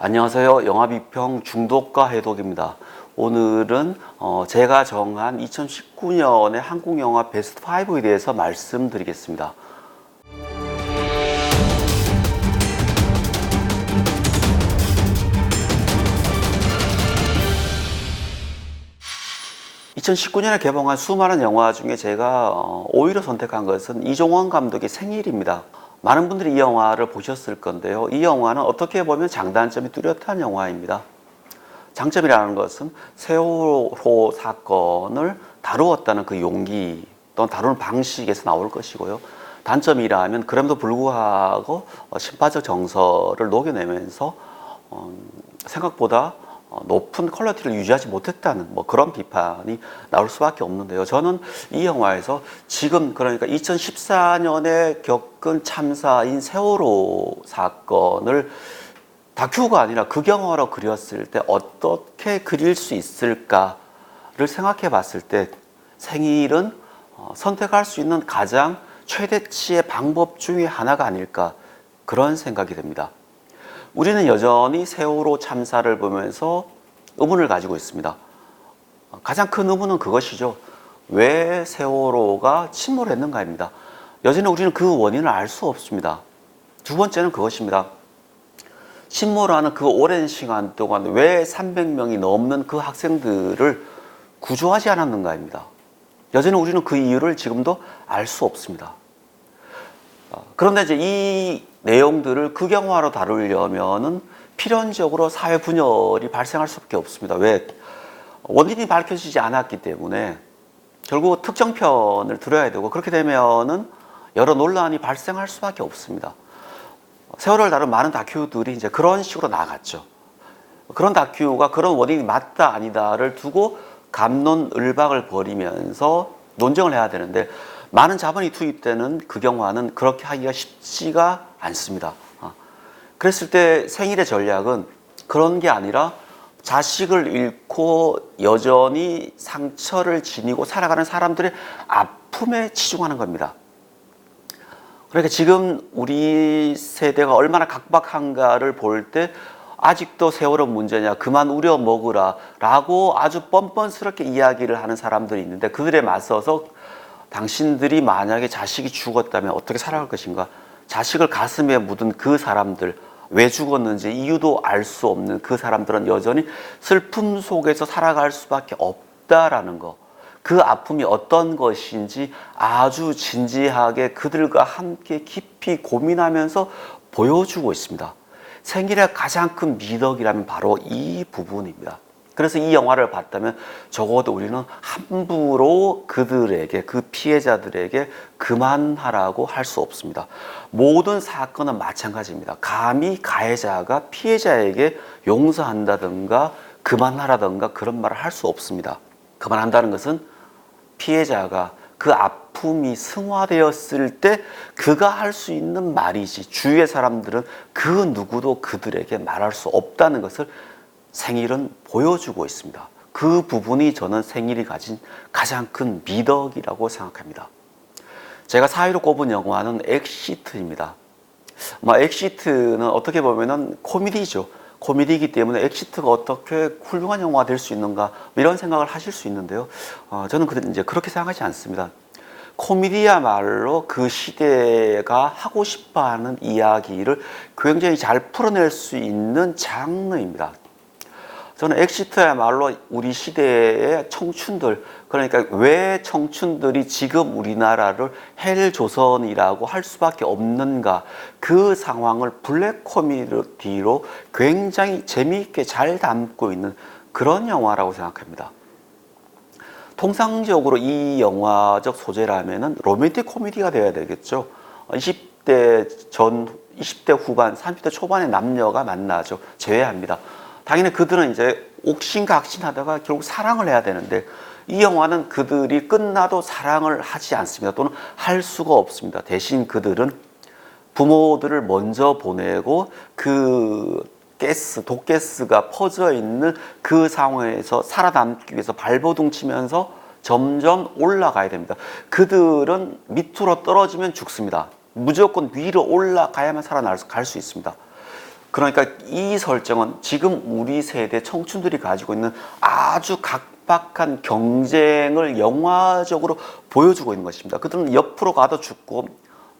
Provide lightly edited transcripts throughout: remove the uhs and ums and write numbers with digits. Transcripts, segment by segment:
안녕하세요. 영화비평 중독과 해독입니다. 오늘은 제가 정한 2019년의 한국 영화 베스트 5에 대해서 말씀드리겠습니다. (2019년에) 개봉한 수많은 영화 중에 제가 5위로 선택한 것은 이종원 감독의 생일입니다. 많은 분들이 이 영화를 보셨을 건데요. 이 영화는 어떻게 보면 장단점이 뚜렷한 영화입니다. 장점이라는 것은 세월호 사건을 다루었다는 그 용기 또는 다루는 방식에서 나올 것이고요. 단점이라면 그럼에도 불구하고 심파적 정서를 녹여내면서 생각보다 높은 퀄리티를 유지하지 못했다는 그런 비판이 나올 수밖에 없는데요. 저는 이 영화에서 지금 그러니까 2014년에 겪은 참사인 세월호 사건을 다큐가 아니라 극영화로 그렸을 때 어떻게 그릴 수 있을까를 생각해 봤을 때 생일은 선택할 수 있는 가장 최대치의 방법 중에 하나가 아닐까, 그런 생각이 됩니다. 우리는 여전히 세월호 참사를 보면서 의문을 가지고 있습니다. 가장 큰 의문은 그것이죠. 왜 세월호가 침몰했는가입니다. 여전히 우리는 그 원인을 알 수 없습니다. 두 번째는 그것입니다. 침몰하는 그 오랜 시간 동안 왜 300명이 넘는 그 학생들을 구조하지 않았는가입니다. 여전히 우리는 그 이유를 지금도 알 수 없습니다. 그런데 이제 이 내용들을 극영화로 다루려면은 필연적으로 사회 분열이 발생할 수밖에 없습니다. 왜? 원인이 밝혀지지 않았기 때문에 결국 특정 편을 들어야 되고, 그렇게 되면은 여러 논란이 발생할 수밖에 없습니다. 세월호를 다룬 많은 다큐들이 이제 그런 식으로 나갔죠. 그런 다큐가 그런 원인이 맞다 아니다를 두고 갑론을박을 벌이면서 논쟁을 해야 되는데, 많은 자본이 투입되는 극영화는 그렇게 하기가 쉽지가 않습니다. 그랬을 때 생일의 전략은 그런 게 아니라 자식을 잃고 여전히 상처를 지니고 살아가는 사람들의 아픔에 치중하는 겁니다. 그러니까 지금 우리 세대가 얼마나 각박한가를 볼 때 아직도 세월호 문제냐, 그만 우려 먹으라 라고 아주 뻔뻔스럽게 이야기를 하는 사람들이 있는데, 그들에 맞서서 당신들이 만약에 자식이 죽었다면 어떻게 살아갈 것인가, 자식을 가슴에 묻은 그 사람들, 왜 죽었는지 이유도 알 수 없는 그 사람들은 여전히 슬픔 속에서 살아갈 수밖에 없다라는 거, 그 아픔이 어떤 것인지 아주 진지하게 그들과 함께 깊이 고민하면서 보여주고 있습니다. 생일의 가장 큰 미덕이라면 바로 이 부분입니다. 그래서 이 영화를 봤다면 적어도 우리는 함부로 그들에게, 그 피해자들에게 그만하라고 할 수 없습니다. 모든 사건은 마찬가지입니다. 감히 가해자가 피해자에게 용서한다든가 그만하라든가 그런 말을 할 수 없습니다. 그만한다는 것은 피해자가 그 아픔이 승화되었을 때 그가 할 수 있는 말이지, 주위의 사람들은 그 누구도 그들에게 말할 수 없다는 것을 생일은 보여주고 있습니다. 그 부분이 저는 생일이 가진 가장 큰 미덕이라고 생각합니다. 제가 4위로 꼽은 영화는 엑시트입니다. 엑시트는 어떻게 보면은 코미디죠. 코미디이기 때문에 엑시트가 어떻게 훌륭한 영화가 될 수 있는가, 이런 생각을 하실 수 있는데요. 저는 이제 그렇게 생각하지 않습니다. 코미디야말로 그 시대가 하고 싶어하는 이야기를 굉장히 잘 풀어낼 수 있는 장르입니다. 저는 엑시트야말로 우리 시대의 청춘들, 그러니까 왜 청춘들이 지금 우리나라를 헬조선이라고 할 수밖에 없는가, 그 상황을 블랙 코미디로 굉장히 재미있게 잘 담고 있는 그런 영화라고 생각합니다. 통상적으로 이 영화적 소재라면은 로맨틱 코미디가 되어야 되겠죠. 20대 후반, 30대 초반의 남녀가 만나죠. 제외합니다. 당연히 그들은 이제 옥신각신하다가 결국 사랑을 해야 되는데, 이 영화는 그들이 끝나도 사랑을 하지 않습니다. 또는 할 수가 없습니다. 대신 그들은 부모들을 먼저 보내고 그 독가스가 퍼져 있는 그 상황에서 살아남기 위해서 발버둥 치면서 점점 올라가야 됩니다. 그들은 밑으로 떨어지면 죽습니다. 무조건 위로 올라가야만 살아갈 수 있습니다. 그러니까 이 설정은 지금 우리 세대 청춘들이 가지고 있는 아주 각박한 경쟁을 영화적으로 보여주고 있는 것입니다. 그들은 옆으로 가도 죽고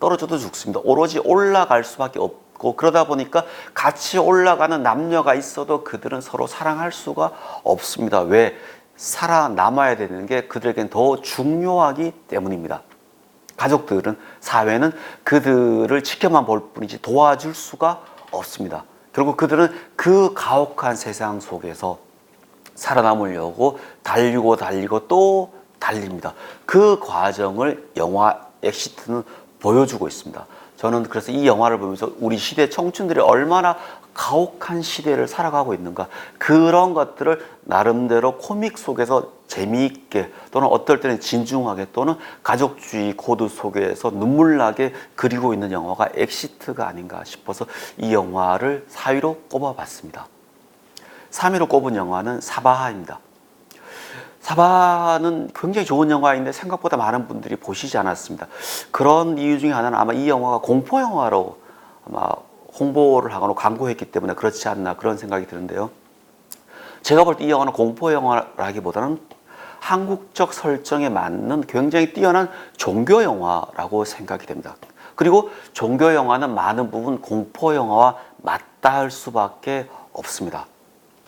떨어져도 죽습니다. 오로지 올라갈 수밖에 없고, 그러다 보니까 같이 올라가는 남녀가 있어도 그들은 서로 사랑할 수가 없습니다. 왜? 살아남아야 되는 게 그들에겐 더 중요하기 때문입니다. 가족들은, 사회는 그들을 지켜만 볼 뿐이지 도와줄 수가 없습니다. 결국 그들은 그 가혹한 세상 속에서 살아남으려고 달리고 또 달립니다. 그 과정을 영화 엑시트는 보여주고 있습니다. 저는 그래서 이 영화를 보면서 우리 시대 청춘들이 얼마나 가혹한 시대를 살아가고 있는가, 그런 것들을 나름대로 코믹 속에서 재미있게, 또는 어떨 때는 진중하게, 또는 가족주의 코드 속에서 눈물나게 그리고 있는 영화가 엑시트가 아닌가 싶어서 이 영화를 4위로 꼽아봤습니다. 3위로 꼽은 영화는 사바하입니다. 사바는 굉장히 좋은 영화인데 생각보다 많은 분들이 보시지 않았습니다. 그런 이유 중에 하나는 아마 이 영화가 공포 영화로 아마 홍보를 하거나 광고했기 때문에 그렇지 않나, 그런 생각이 드는데요. 제가 볼 때 이 영화는 공포 영화라기보다는 한국적 설정에 맞는 굉장히 뛰어난 종교 영화라고 생각이 됩니다. 그리고 종교 영화는 많은 부분 공포 영화와 맞닿을 수밖에 없습니다.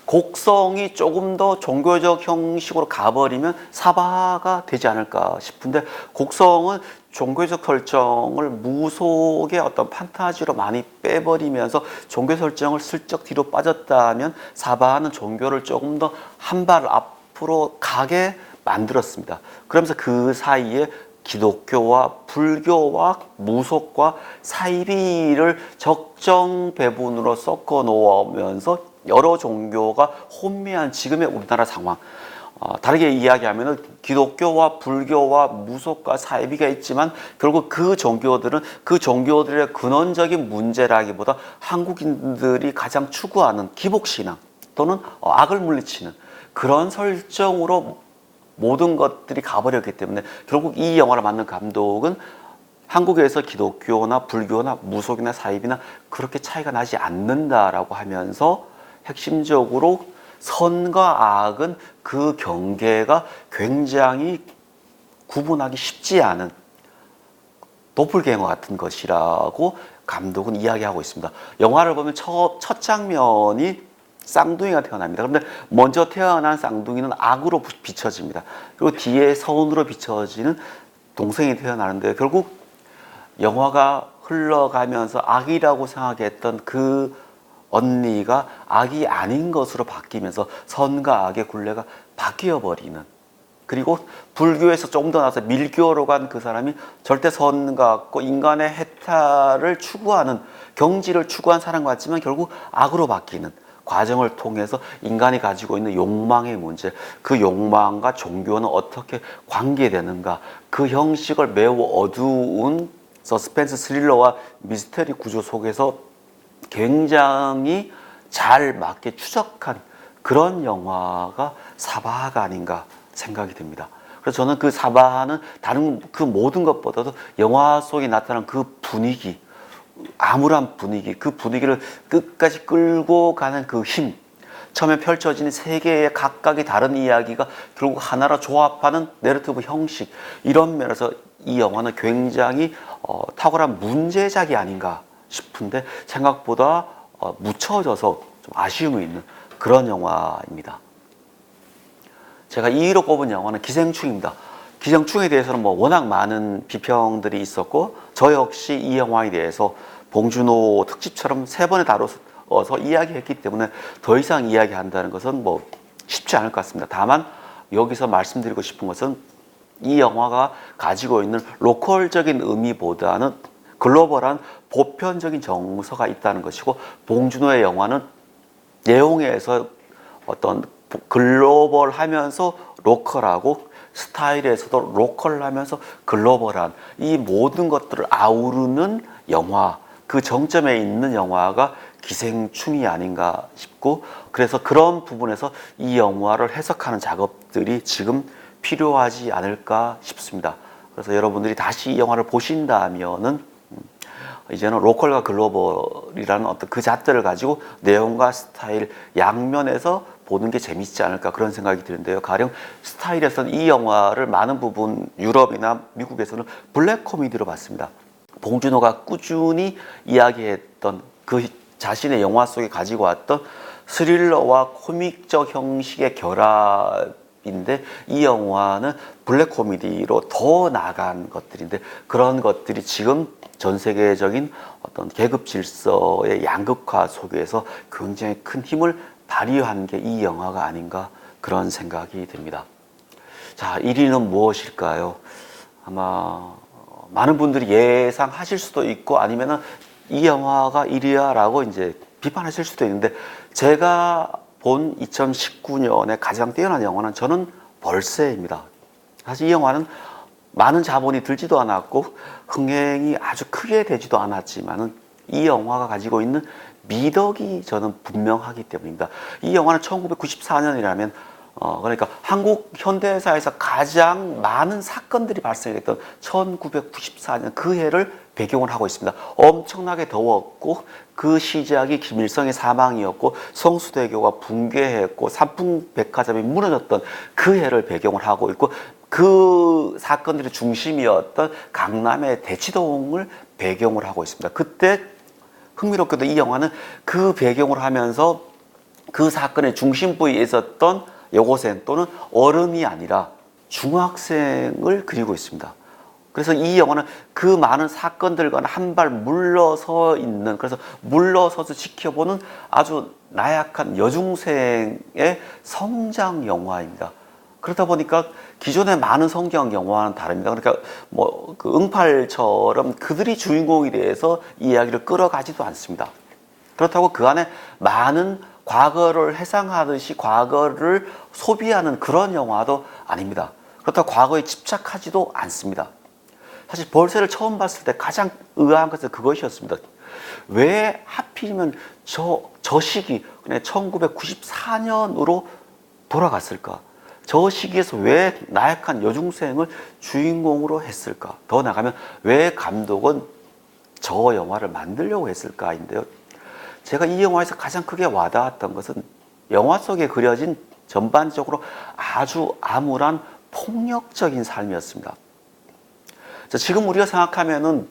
곡성이 조금 더 종교적 형식으로 가버리면 사바가 되지 않을까 싶은데, 곡성은 종교적 설정을 무속의 어떤 판타지로 많이 빼버리면서 종교 설정을 슬쩍 뒤로 빠졌다면, 사바는 종교를 조금 더 한 발 앞으로 가게 만들었습니다. 그러면서 그 사이에 기독교와 불교와 무속과 사이비를 적정 배분으로 섞어 놓으면서 여러 종교가 혼미한 지금의 우리나라 상황, 다르게 이야기하면 기독교와 불교와 무속과 사이비가 있지만 결국 그 종교들은 그 종교들의 근원적인 문제라기보다 한국인들이 가장 추구하는 기복신앙 또는 악을 물리치는 그런 설정으로 모든 것들이 가버렸기 때문에, 결국 이 영화를 만든 감독은 한국에서 기독교나 불교나 무속이나 사이비나 그렇게 차이가 나지 않는다라고 하면서 핵심적으로 선과 악은 그 경계가 굉장히 구분하기 쉽지 않은 도플갱어 같은 것이라고 감독은 이야기하고 있습니다. 영화를 보면 첫 장면이 쌍둥이가 태어납니다. 그런데 먼저 태어난 쌍둥이는 악으로 비춰집니다. 그리고 뒤에 선으로 비춰지는 동생이 태어나는데, 결국 영화가 흘러가면서 악이라고 생각했던 그 언니가 악이 아닌 것으로 바뀌면서 선과 악의 굴레가 바뀌어버리는, 그리고 불교에서 조금 더 나서 밀교로 간 그 사람이 절대 선 같고 인간의 해탈을 추구하는, 경지를 추구한 사람 같지만 결국 악으로 바뀌는 과정을 통해서 인간이 가지고 있는 욕망의 문제, 그 욕망과 종교는 어떻게 관계되는가, 그 형식을 매우 어두운 서스펜스 스릴러와 미스터리 구조 속에서 굉장히 잘 맞게 추적한 그런 영화가 사바하가 아닌가 생각이 듭니다. 그래서 저는 그 사바하는 다른 그 모든 것보다도 영화 속에 나타난 그 분위기, 암울한 분위기, 그 분위기를 끝까지 끌고 가는 그 힘, 처음에 펼쳐지는 세 개의 각각의 다른 이야기가 결국 하나로 조합하는 내러티브 형식, 이런 면에서 이 영화는 굉장히 탁월한 문제작이 아닌가 싶은데, 생각보다 묻혀져서 좀 아쉬움이 있는 그런 영화입니다. 제가 2위로 꼽은 영화는 기생충입니다. 기생충에 대해서는 워낙 많은 비평들이 있었고, 저 역시 이 영화에 대해서 봉준호 특집처럼 3번에 다뤄서 이야기했기 때문에 더 이상 이야기한다는 것은 쉽지 않을 것 같습니다. 다만 여기서 말씀드리고 싶은 것은 이 영화가 가지고 있는 로컬적인 의미보다는 글로벌한 보편적인 정서가 있다는 것이고, 봉준호의 영화는 내용에서 어떤 글로벌하면서 로컬하고, 스타일에서도 로컬하면서 글로벌한 이 모든 것들을 아우르는 영화, 그 정점에 있는 영화가 기생충이 아닌가 싶고, 그래서 그런 부분에서 이 영화를 해석하는 작업들이 지금 필요하지 않을까 싶습니다. 그래서 여러분들이 다시 이 영화를 보신다면은 이제는 로컬과 글로벌이라는 어떤 그 잣대를 가지고 내용과 스타일 양면에서 보는 게 재밌지 않을까 그런 생각이 드는데요. 가령 스타일에서는 이 영화를 많은 부분 유럽이나 미국에서는 블랙 코미디로 봤습니다. 봉준호가 꾸준히 이야기했던 그 자신의 영화 속에 가지고 왔던 스릴러와 코믹적 형식의 결합인데 이 영화는 블랙 코미디로 더 나간 것들인데 그런 것들이 지금 전 세계적인 어떤 계급 질서의 양극화 속에서 굉장히 큰 힘을 발휘한 게 이 영화가 아닌가 그런 생각이 듭니다. 자, 1위는 무엇일까요? 아마 많은 분들이 예상하실 수도 있고 아니면은 이 영화가 1위야라고 이제 비판하실 수도 있는데 제가 본 2019년에 가장 뛰어난 영화는 저는 벌새입니다. 사실 이 영화는 많은 자본이 들지도 않았고 흥행이 아주 크게 되지도 않았지만은 이 영화가 가지고 있는 미덕이 저는 분명하기 때문입니다. 이 영화는 1994년이라면 그러니까 한국 현대사에서 가장 많은 사건들이 발생했던 1994년 그 해를 배경을 하고 있습니다. 엄청나게 더웠고 그 시작이 김일성의 사망이었고 성수대교가 붕괴했고 삼풍백화점이 무너졌던 그 해를 배경을 하고 있고 그 사건들의 중심이었던 강남의 대치동을 배경을 하고 있습니다. 그때 흥미롭게도 이 영화는 그 배경을 하면서 그 사건의 중심부에 있었던 여고생 또는 어른이 아니라 중학생을 그리고 있습니다. 그래서 이 영화는 그 많은 사건들과는 한 발 물러서 있는, 그래서 물러서서 지켜보는 아주 나약한 여중생의 성장 영화입니다. 그러다 보니까 기존의 많은 성경 영화와는 다릅니다. 그러니까 뭐 그 응팔처럼 그들이 주인공이 돼서 이야기를 끌어가지도 않습니다. 그렇다고 그 안에 많은 과거를 회상하듯이 과거를 소비하는 그런 영화도 아닙니다. 그렇다고 과거에 집착하지도 않습니다. 사실 벌새를 처음 봤을 때 가장 의아한 것은 그것이었습니다. 왜 하필이면 저 시기, 그냥 1994년으로 돌아갔을까? 저 시기에서 왜 나약한 여중생을 주인공으로 했을까? 더 나가면 왜 감독은 저 영화를 만들려고 했을까인데요. 제가 이 영화에서 가장 크게 와닿았던 것은 영화 속에 그려진 전반적으로 아주 암울한 폭력적인 삶이었습니다. 지금 우리가 생각하면은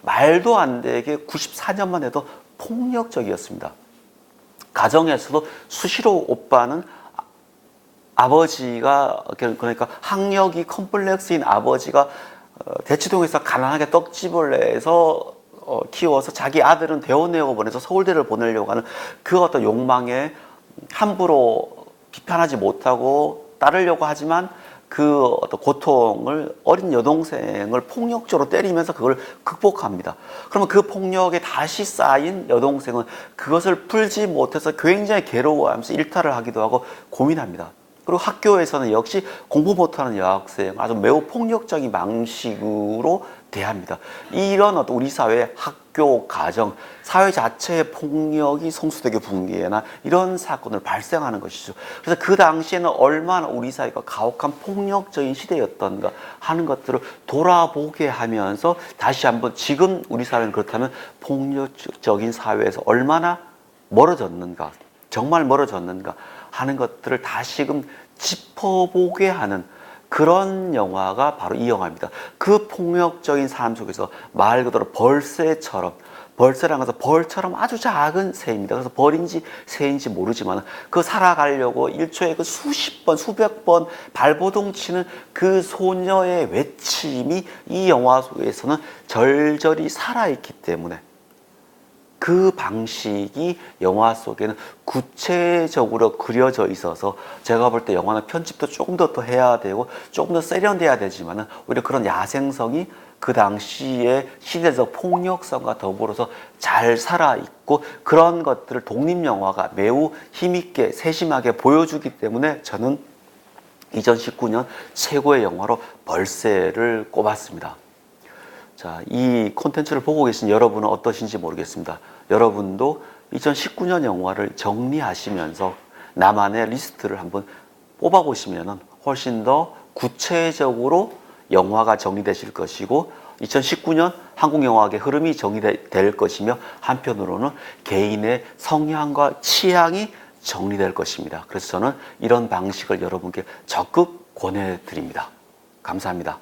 말도 안 되게 94년만 해도 폭력적이었습니다. 가정에서도 수시로 오빠는 아버지가, 그러니까 학력이 컴플렉스인 아버지가 대치동에서 가난하게 떡집을 내서 키워서 자기 아들은 대원여고 보내서 서울대를 보내려고 하는 그 어떤 욕망에 함부로 비판하지 못하고 따르려고 하지만 그 어떤 고통을 어린 여동생을 폭력적으로 때리면서 그걸 극복합니다. 그러면 그 폭력에 다시 쌓인 여동생은 그것을 풀지 못해서 굉장히 괴로워하면서 일탈을 하기도 하고 고민합니다. 그리고 학교에서는 역시 공부 못하는 여학생 아주 매우 폭력적인 방식으로 대합니다. 이런 어떤 우리 사회의 학교, 가정, 사회 자체의 폭력이 성수대교 붕괴나 이런 사건을 발생하는 것이죠. 그래서 그 당시에는 얼마나 우리 사회가 가혹한 폭력적인 시대였던가 하는 것들을 돌아보게 하면서 다시 한번 지금 우리 사회는 그렇다면 폭력적인 사회에서 얼마나 멀어졌는가, 정말 멀어졌는가 하는 것들을 다시금 짚어보게 하는 그런 영화가 바로 이 영화입니다. 그 폭력적인 삶 속에서 말 그대로 벌새처럼, 벌새라는 것은 벌처럼 아주 작은 새입니다. 그래서 벌인지 새인지 모르지만 그 살아가려고 일초에 그 수십 번, 수백 번 발버둥 치는 그 소녀의 외침이 이 영화 속에서는 절절히 살아있기 때문에 그 방식이 영화 속에는 구체적으로 그려져 있어서 제가 볼 때 영화는 편집도 조금 더 해야 되고 조금 더 세련돼야 되지만은 오히려 그런 야생성이 그 당시의 시대적 폭력성과 더불어서 잘 살아있고 그런 것들을 독립영화가 매우 힘있게 세심하게 보여주기 때문에 저는 2019년 최고의 영화로 벌새를 꼽았습니다. 자, 이 콘텐츠를 보고 계신 여러분은 어떠신지 모르겠습니다. 여러분도 2019년 영화를 정리하시면서 나만의 리스트를 한번 뽑아보시면 훨씬 더 구체적으로 영화가 정리되실 것이고 2019년 한국 영화계의 흐름이 정리될 것이며 한편으로는 개인의 성향과 취향이 정리될 것입니다. 그래서 저는 이런 방식을 여러분께 적극 권해드립니다. 감사합니다.